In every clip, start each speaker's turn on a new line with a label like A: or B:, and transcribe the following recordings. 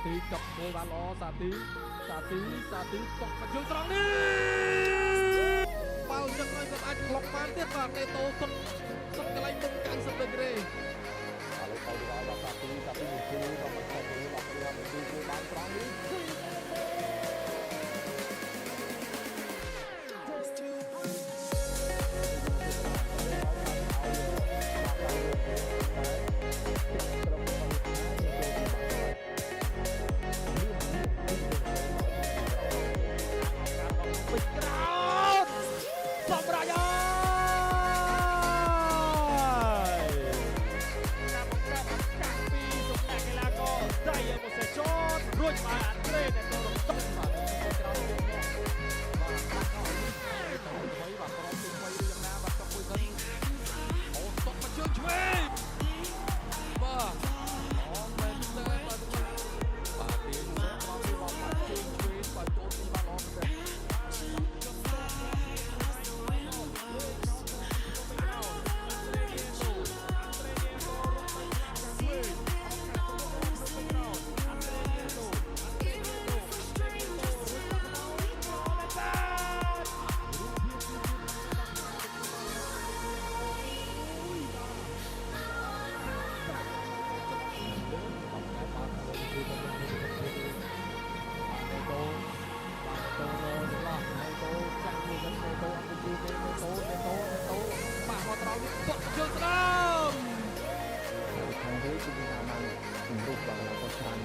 A: ទីកັບគោលបានល្អសាទីតកបញ្ជើងត្រង់នេះបាល់ចឹងហើយគាត់អាចក្លុកបានទៀតបាទនេតូសុទ្ធកន្លែងមុខ90ដឺក្រេឥឡូវទៅដល់សាទីមួយគូដល់មកខុសនេះដល់ព្រះមួយគូបានត្រង់នេះរួចបានអាត្រេដែលទៅរំទុកបាទទៅក្រោយទៀតមកបាទបាក់អស់នេះទៅថ្មីបាទប្រមទីថ្មីឬយ៉ាងណាបាទកំពុយសិនអូតក់មកជើងឆ្វេងបាទអូមែនទេបាទបាទទីនេះមកពីបងបាទជើងឆ្វេងបាទចូលទីបាទល្អមែនទេបាទមកត្រង់នេះតក់ជើងស្ដាំខាងនេះគឺថាបានជំរុញបងឡើងទៅច្រើន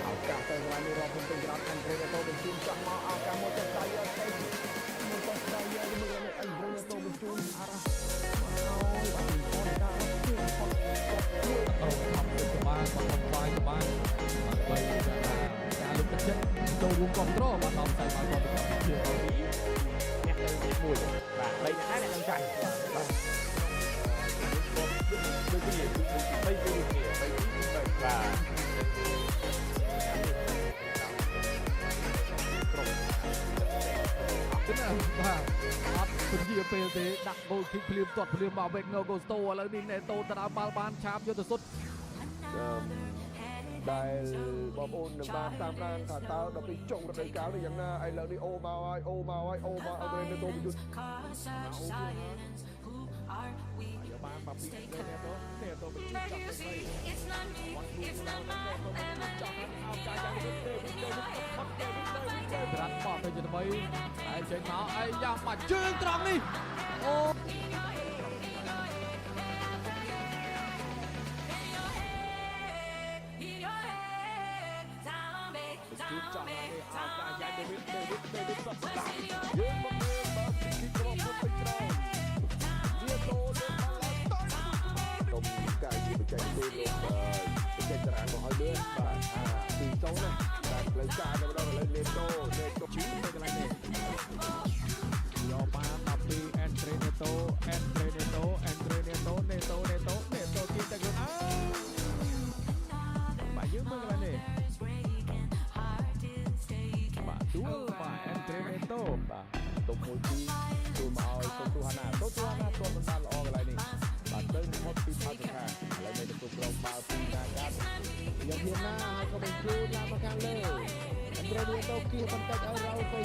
A: ឱកាសទៅកន្លែងនេះរកពុំពេញច្រើនអានត្រេតូបញ្ជូនចង់មកឱកាសមកទៅដៃអត់ទេមកទៅដៃយកមើលអានត្រេតូបញ្ជូនអារ៉ាអូយបាទពីផនដល់គឺផនអូខំទៅបានបងបាយទៅបានបាទបីការលុបទឹកចិត្តចូលរួមគ្រប់គ្រងបាទដល់តែបានគាត់ទៅជាទៅនេះអ្នកទៅមួយបាទ3អ្នកដែរអ្នកនឹងចាញ់បាទដូចគ្នា3គឺគ្នា3បាទក្រុមណាបាទអត់ពជាពេលទេដាក់គោលគិកភ្លាមទាត់ភ្លាមមកវេកងកូស្តូឥឡូវនេះណេតូតារាបាល់បានឆាបយុទ្ធសុទ្ធដែលបងប្អូននឹងបានតាមដានថាតើដល់ពេលចុងរដូវកាលនេះយ៉ាងណាឥឡូវនេះអូមកហើយអូមកឲ្យនៅតូបញ្យុទ្ធបានមកពីនេះទៅបញ្ជូនចាប់ទៅហើយប្រាត់បោះទៅជាថ្មីតែចេញមកអីយ៉ាងមកជើងត្រង់នេះអូជួបចង់ឲ្យឱកាសយ៉ាងនេះទៅសត្វស្ដាប់យើងមកមើលបើគិតក្រុមទៅក្រោយវាតូលើបាល់តុំកាយជាបច្ចេកទេសលោកបច្ចេកតារាងមកឲ្យលឿនបាទពីចូលណាតែផ្លូវការទៅដល់ឥឡូវលេតូជឿទៅកន្លែងនេះយកបានដល់ពីអេនត្រេនេតូទីតែខ្លួនបាទយើងមើលកន្លែងនេះទូបាទអេនត្រេនេតូបាទតុបមួយទីទូមកឲ្យទូហាណាទាត់បានល្អកន្លែងនេះបាទទៅហត់ពីផាត់ខាឥឡូវនៅទៅក្រុមបាល់ពីណាកាត់យកហ៊ានណាហើយក៏បញ្ជូនឡើងមកខាងលើអេនត្រេនេតូគៀបន្តិចឲ្យរ៉ូហ្វេ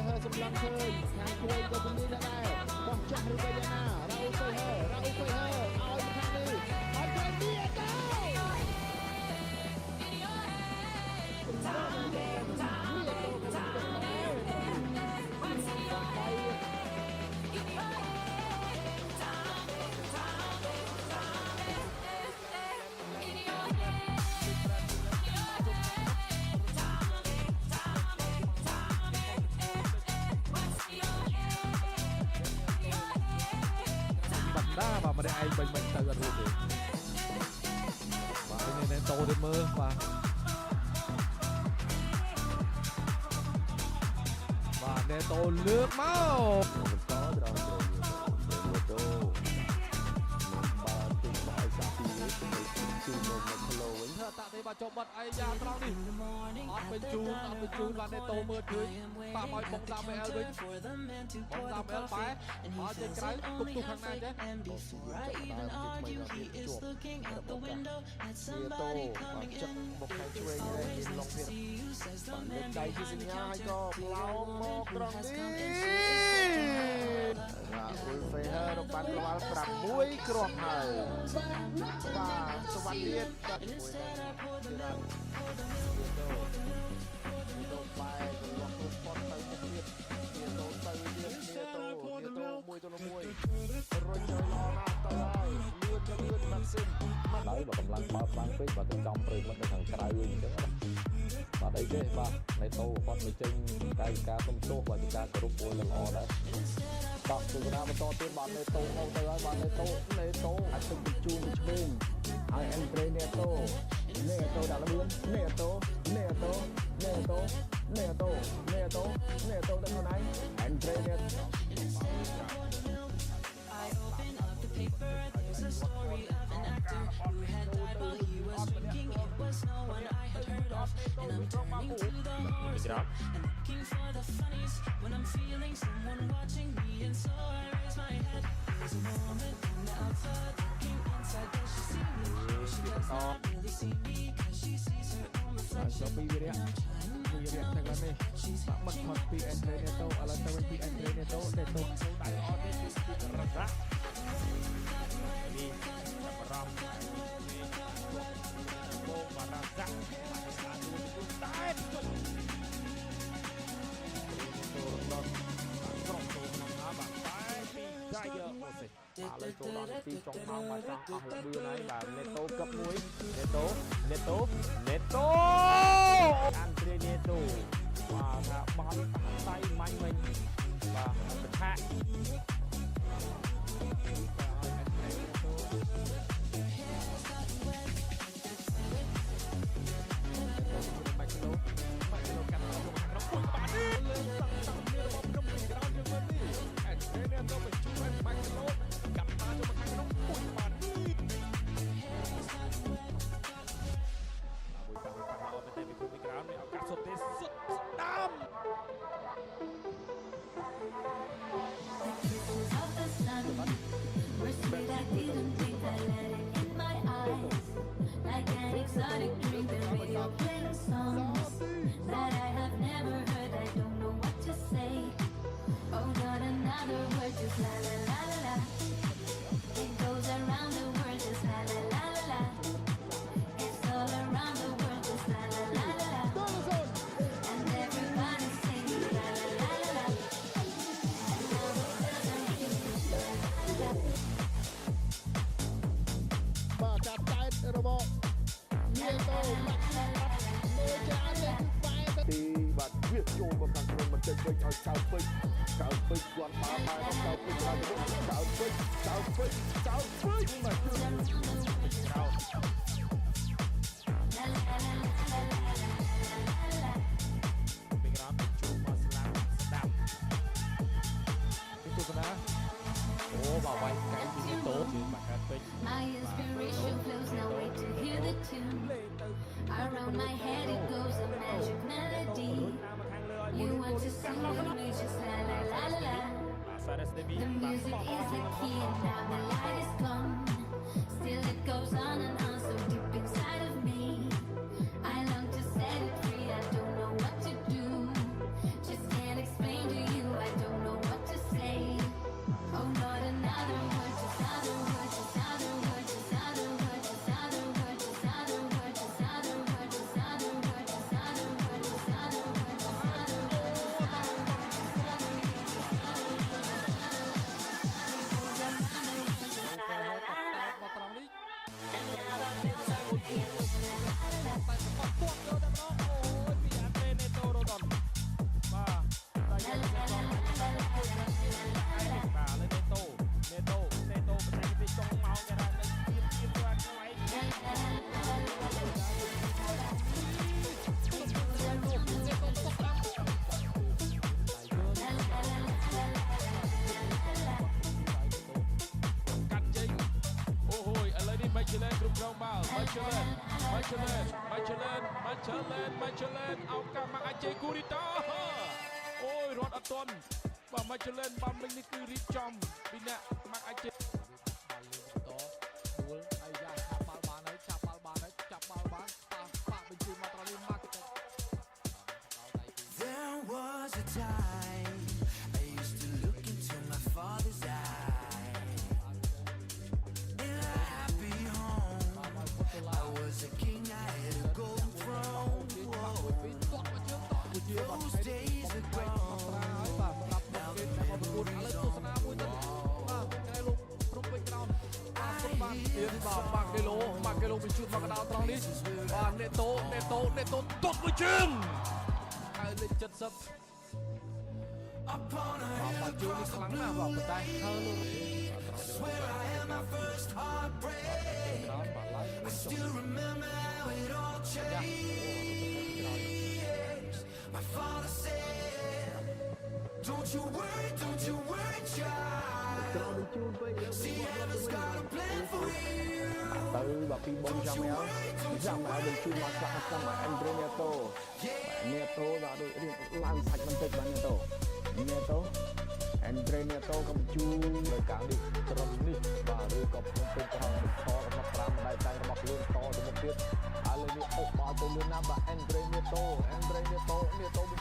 A: ហឺសម្លឹងឃើញខាងឆ្វេងក៏ជំនាញដែរបោះចាស់ឬក៏យ៉ាងណារ៉ូហ្វេហឺឲ្យខាងនេះអត់ទៅទៀតទៅបាទមិនឯងបាញ់ទៅអត់រួចទេបាទនេះតូទៅមើលបាទណេតូលើកមកបន្តដល់ម៉ូតូបាល់ទីបាយសាពីនេះជួយមកផ្លោវិញថាតាទេ
B: បាទចុះបាត់អីយ៉ាត្រង់នេះអត់បញ្ជូនបាទនេតូមើលឃើញតាមឲ្យបងសាមេអែលវិញបងសាមេអែលបែរមកចេញក្រៅគប់ទូខាងណាចេះ
A: ចឹងមកខាងឆ្វេងនេះមានឡុងទៀតលេខដៃជាសញ្ញាហើយក៏ឡោមមកត្រង់នេះបាទអ៊ុលហ្វេហឺរបានក្បាល6គ្រាប់ហើយបាទសវណ្ណទៀតបាទមួយដល់ទៅបែកលោកពុតទៅមុខទៀតនេះទៅទៀតនេះទៅមួយទៅមួយរុញទៅល្អណាស់ទៅហើយលឿនម៉ាក់ស៊ីម
C: ដោយបើកម្លាំងបើបានពេកបើទៅចំព្រៃមិត្តនៅខាងក្រៅវិញអញ្ចឹងបាទអីទេបាទនៃតោគាត់មិនចេញកាយការសុំទោសបាទជាការគោរពមួយល្អដែរតោះគឺណាបន្តទៀតបាទនៃតោមកទៅហើយបាទនៃតោអាចទៅបញ្ជូនឆ្វេងហើយអេនត្រេនេតូដាក់លឿននេតូដាក់ខ្លួនឯងអេនត្រេនេត
D: I open up the paper, there's a story of an actor who had died while he was drinking. It was no one I had heard of, and I'm turning to the horoscope and looking for the funnies when I'm feeling someone watching me, and so I raise my head. There's a woman on the outside looking inside. Does she see me? She does not really see me, 'cause she sees her own reflection. And I'm trying not to notice that she's watching me.
B: ពីអេនត្រេនេតូឥឡូវទៅវិញពីអេនត្រេនេតូដៃអត់នេះគឺរ៉ាក់នេះចាប់អារម្មណ៍នេះមកបារ៉ាក់តែចូលដល់ក្រុមចូលក្នុងណាបាទតែពីដៃយកមកសិឥឡូវចូលដល់ទីចុងមកបាទចាស់អស់លឿនហើយបាទនេតូកឹបមួយនេតូអានត្រេនេតូបាទថាបោះដៃមាញ់វិញបាទបឆាក់
D: Exotic drink, the radio playing songs that I have never heard. I don't know what to say. Oh, not another word, just la la la la la. It goes around the world, just la la la la la. It's all around the world, just la la la la la. And everybody's singing la la la la la. And now the girls are singing la la la la.
A: បាទចាប់តែរបស់នេះទៅបាត់លើចាននេះបែរទីបាទវាចូលមកខាងក្នុងបន្តិចវិញឲ្យចៅពេជ្រគាត់បានបែរមកចៅពេជ្រហើយចៅពេជ្រមកជួយចៅ ពីក្រាមជួបមកស្លាប់ស្ដាប់ទស្សនាអូបាទវាយកែពីតូជើងមកកើតពេជ្រ
D: My inspiration flows, now wait to hear the tune. Around my head it goes a magic melody. You want to sing with me, just la la la la la. The music is the key and now the light is gone. Still it goes on and on so deep inside of me. I long to set it free, I don't know what to do. Just can't explain to you, I don't know what to say. Oh, not another word, just other word, just other word, just other word, just other word, just other word, just other word, just other word, just other word, just other word, just other
B: Michael Michelin ឱកាសមកអាជ័យគូរីតូអូយរត់អត់ទាន់បាទ Michelin បំលេងនេះគឺរៀបចំពីអ្នកមកអាជ័យ
C: ដួលហើយយ៉ាចាប់បាល់បានហើយចាប់បាល់បានប៉ះបញ្ជូនមកត្រង់នេះមកទៅ
E: There was a time I used to look into my father's eyes. In a happy home, I was a king, I had a golden throne. Those days are gone. Now the memories on the wall. I hear the
B: មកគីឡូបញ្ជូនមកកណ្ដាលត្រង់នេះបាទនេតូទុកមួយជើងហើយលេខ70
E: upon a
B: បាទ
E: hill
B: បញ្ជូននេះ
E: across
B: ខ្
E: the
B: លាំងណាស់បាទ
E: blue
B: ប៉ុន្តែហើយលោក
E: That's where I had my first heartbreak. I still remember how it all changed. My father said, don't you worry, child. See, heaven's got a plan for you.
A: ទៅបាទពីបងចាំហើយចាំហើយបញ្ជូនមកខ្លះចាំហើយអេនដ្រេនេតូបាទដូចឡើងសាច់បន្តិចបាទនេតូអេនដ្រេនេតូក៏បញ្ជូន
C: លើការនេះត្រឹមនេះបាទឬក៏ភ្នំពេញក្រោមខរបស់5ម្ដាយតែរបស់ខ្លួនតទៅមុខទៀតហើយលើនេះអូបាល់ទៅលឿនណាស់បាទអេនដ្រេនេតូបញ្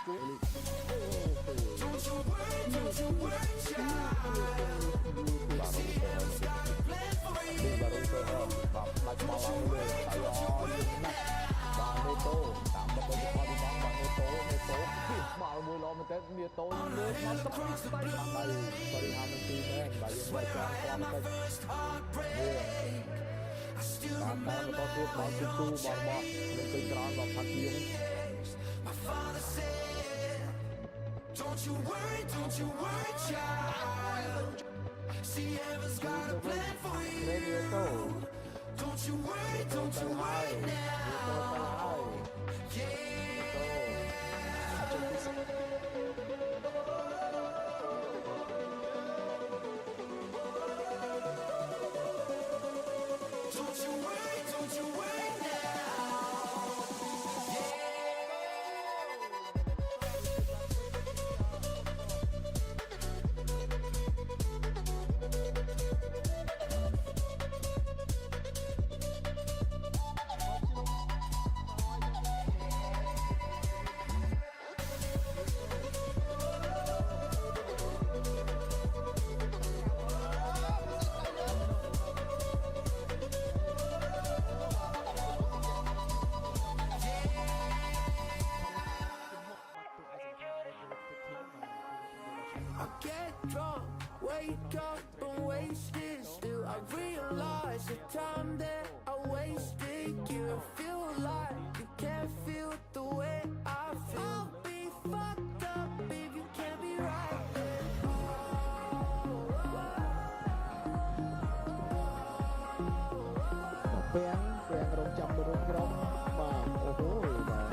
C: ជូន
E: Don't you worry, child. See, heaven's got a plan for you.
C: បាទរូបទៅបាទដាច់បាល់ឡើងលើតែល្អយឹងណាស់បាទនេតូតាមបបិទ្ធផលពីបងបាទនេតូបាល់មួយល្អមែនតើនេតូលើមកទឹកស្បៃបាទបរិហាមទីមែនបាទយើងមកចាំតាមទៅ
E: First heartbreak. I still
C: តាម
E: remember
C: បន្តទៀតបាល់ទូរបស់នឹងពេញក្រោយរបស់ផាត់ជាង
E: my father said, don't you worry, child. See, heaven's got a plan for
C: រេ
E: you.
C: នេតូ
E: Don't you worry
C: ទៅហើយ
E: now.
C: ទៅហើយ
E: Don't you worry now. I get drunk, wake up and wasted. Still I realize the time that I wasted. You feel like you can't feel the way I feel. I'll be fucked up if you can't be right there.
A: ពាំងរងចាំទៅរងក្រុមបាទអូហូបាទ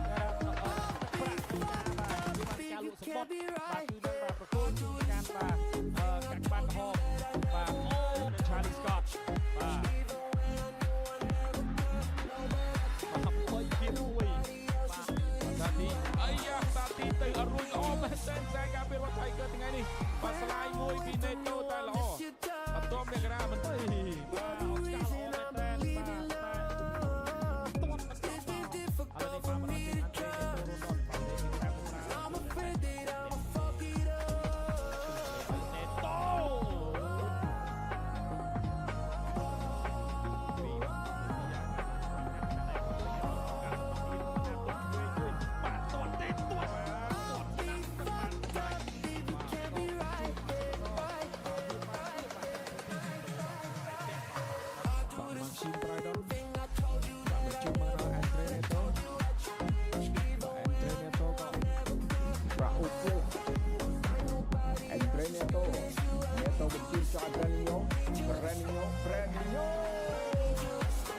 B: ការលក់សំបុត្របាទគឺនឹងប្រកួតការបាទកាច់បាត់ហោបាទអូ Charlie Scott បាទអុយភាពមួយបាទសាទីអាយ៉ាសាទីទៅអត់រួចល្អមែនតែខ្សែការពាររបស់ Tiger ថ្ងៃនេះបាទស្លាយមួយពីនេតូតែល្អអត់ទាន់អ្នករាមិនទេបាទឱកាសល្អមែនតែបាទ
E: It's been difficult for me to trust. I'm afraid that I'ma fuck it up.
B: នេតូ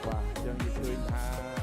C: បាទយើងនិយាយឃើញថា